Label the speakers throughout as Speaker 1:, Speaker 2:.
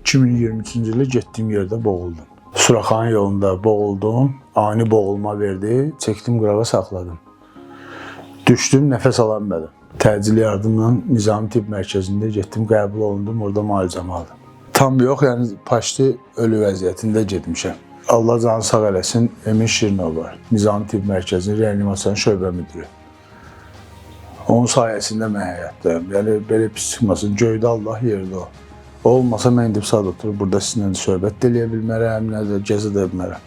Speaker 1: 2023-cü ildə getdiyim yerdə boğuldum. Suraxanı yolunda boğuldum, ani boğulma verdi, çəkdim qırağa saxladım. Düşdüm, nəfəs ala bilmədim. Təcili yardımla Nizami Tibb Mərkəzində getdim, qəbul olundum, orada müalicəmi aldım. Tam yox, yəni paşti ölü vəziyyətində getmişəm. Allah canı sağ eləsin, Emin Şirinov var, Nizami Tibb Mərkəzinin reanimasiya şöbə müdürü. Onun sayəsində mən həyatdayım. Yəni belə pis çıxmasın, göydə Allah, yerdə o. O olmasa mən indi saat oturub burada sizinlə söhbət də eləyə bilmərəm, nə də gəzə də bilmərəm.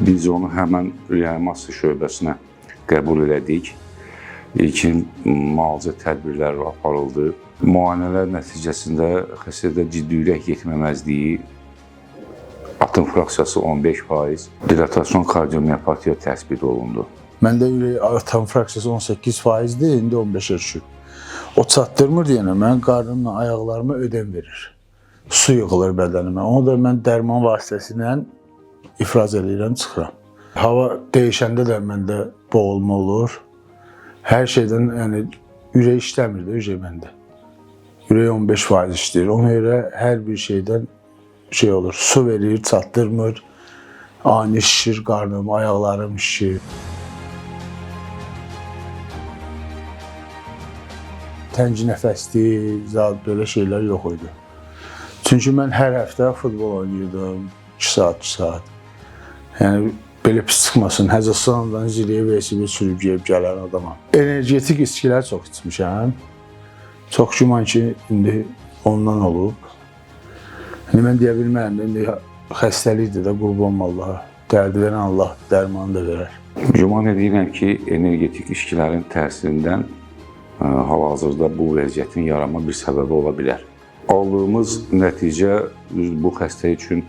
Speaker 2: Biz onu həmən reanimasiya şöbəsinə qəbul elədik. İlkin müalicə tədbirləri aparıldı. Müayinələr nəticəsində xəstədə ciddi ürək yetməməzliyi, atın fraksiyası 15%, dilatasyon kardiomiopatiya təsbit olundu.
Speaker 1: Məndə ürək atın fraksiyası 18%-dir, indi 15-ə düşüb. O çatdırmır deyənə, mən qarnımla, ayaqlarıma ödəm verir. Su yığılır bədənimə. Onu da mən dərman vasitəsilə ifraz edirəm, çıxıram. Hava dəyişəndə də məndə boğulma olur. Hər şeydən, yəni ürək işləmir də ürək məndə. Ürək 15% işləyir. Ona görə hər bir şeydən şey olur. Su verir, çatdırmır. Ani şişir qarnım, ayaqlarım şişir. Təngi nəfəslik, zat belə şeylər yox idi. Çünki mən hər həftə futbol oynayırdım, 2 saat, 2 saat. Yəni belə pis çıxmasın, Həzəstandan ziliyə velosiped sürüb gəlib gələn adamam. Energetik içkilər çox içmişəm. Çox güman ki, indi ondan olub. İndi mən deyə bilmərəm, indi xəstəlikdir də, qurban Allaha. Dərdi verən Allah dərmanı da verər.
Speaker 2: Güman edirəm ki, energetik içkilərin təsirindən hal-hazırda bu vəziyyətin yaranma bir səbəbi ola bilər. Aldığımız nəticə bu xəstə üçün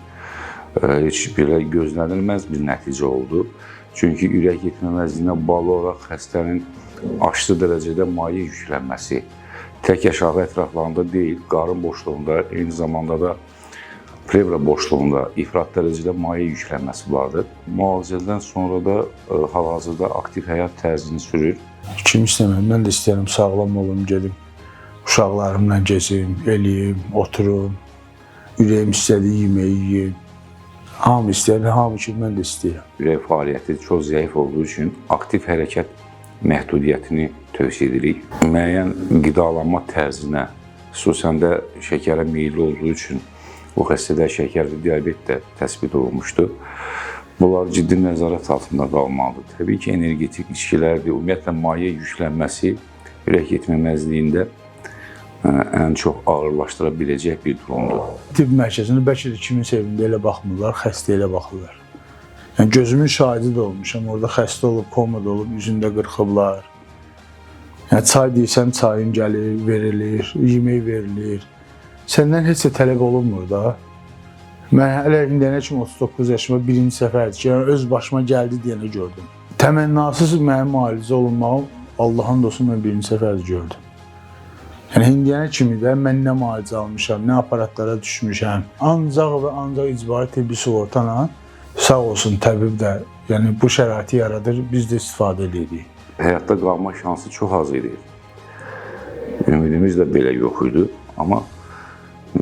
Speaker 2: heç belə gözlənilməz bir nəticə oldu. Çünki ürək yetməməzliyinə bağlı olaraq xəstənin aşırı dərəcədə maye yüklənməsi tək aşağı ətraflarında deyil, qarın boşluğunda, eyni zamanda da plevra boşluğunda ifrat dərəcədə maye yüklənməsi vardır. Müalicədən sonra da hal-hazırda aktiv həyat tərzini sürür.
Speaker 1: Kim istəmir, mən də istəyirəm, sağlam olum, gedim. Uşaqlarımla gezim, eləyim, oturum. Ürəyim istədiyi yeməyi yiyim. Hamı istəyir, hamı ki, mən də istəyirəm.
Speaker 2: Ürək fəaliyyəti çox zəif olduğu üçün aktiv hərəkət məhdudiyyətini tövsiyə edirik. Müəyyən qidalanma tərzinə, xüsusən də şəkərə meyilli olduğu üçün bu xəstədə şəkər və diabet də təsbit olunmuşdur. Bunlar ciddi nəzarət altında qalmalıdır. Təbii ki, energetik içkilərdir, ümumiyyətlə maye yüklənməsi ürək yetməməzliyində ən çox ağırlaşdıra biləcək bir durumdur.
Speaker 1: Tibb mərkəzində bəlkə də kimin sevində elə baxmırlar, xəstə elə baxırlar. Yəni, gözümün şahidi də olmuşam, orada xəstə olub, komada olub, üzündə qırxıblar. Yəni, çay deyirsən, çayın gəlir, verilir, yemək verilir. Səndən heç də tələb olunmur da. Mən hələ indiyənə kimi 39 yaşıma birinci səfərdir ki, yəni öz başıma gəldi deyənə gördüm. Təmənnasız mənim müalicə olunmağım, Allahın dostu mən birinci səfərdir gördüm. Yəni indiyənə kimi də mən nə müalicə almışam, nə aparatlara düşmüşəm. Ancaq və ancaq icbari tibbi sığortayla sağ olsun təbib də yəni bu şəraiti yaradır, biz də istifadə edirik.
Speaker 2: Həyatda qalma şansı çox az idi. Ümidimiz də belə yox idi, amma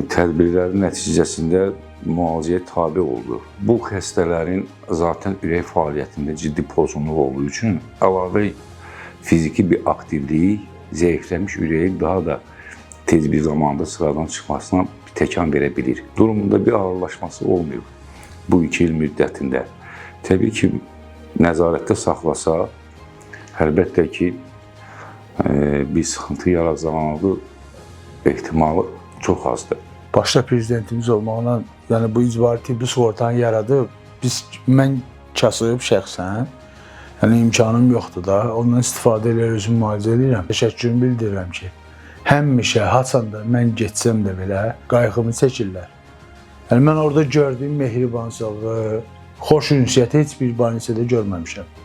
Speaker 2: tədbirlərin nəticəsində müalicəyə tabe oldu. Bu xəstələrin zaten ürək fəaliyyətində ciddi pozğunluq olduğu üçün əlavə fiziki bir aktivlik zəifləmiş ürəyin daha da tez bir zamanda sıradan çıxmasına təkan verə bilir. Durumunda bir ağırlaşması olmuyor bu 2 il müddətində. Təbii ki, nəzarətdə saxlasa, əlbəttə ki, bir sıxıntı yaradacağının ehtimalı çox azdır.
Speaker 1: Başda prezidentimiz olmaqla, yəni bu icbari tibbi sığortanı yaradıb, mən kasıb şəxsən, yəni imkanım yoxdur da, ondan istifadə eləyər, özümü müalicə edirəm. Təşəkkürümü bildirirəm ki, həmişə, haçanda mən getsəm də belə, qayğımı çəkirlər. Yəni mən orada gördüyüm mehribançılığı, xoş ünsiyyəti heç bir banisədə görməmişəm.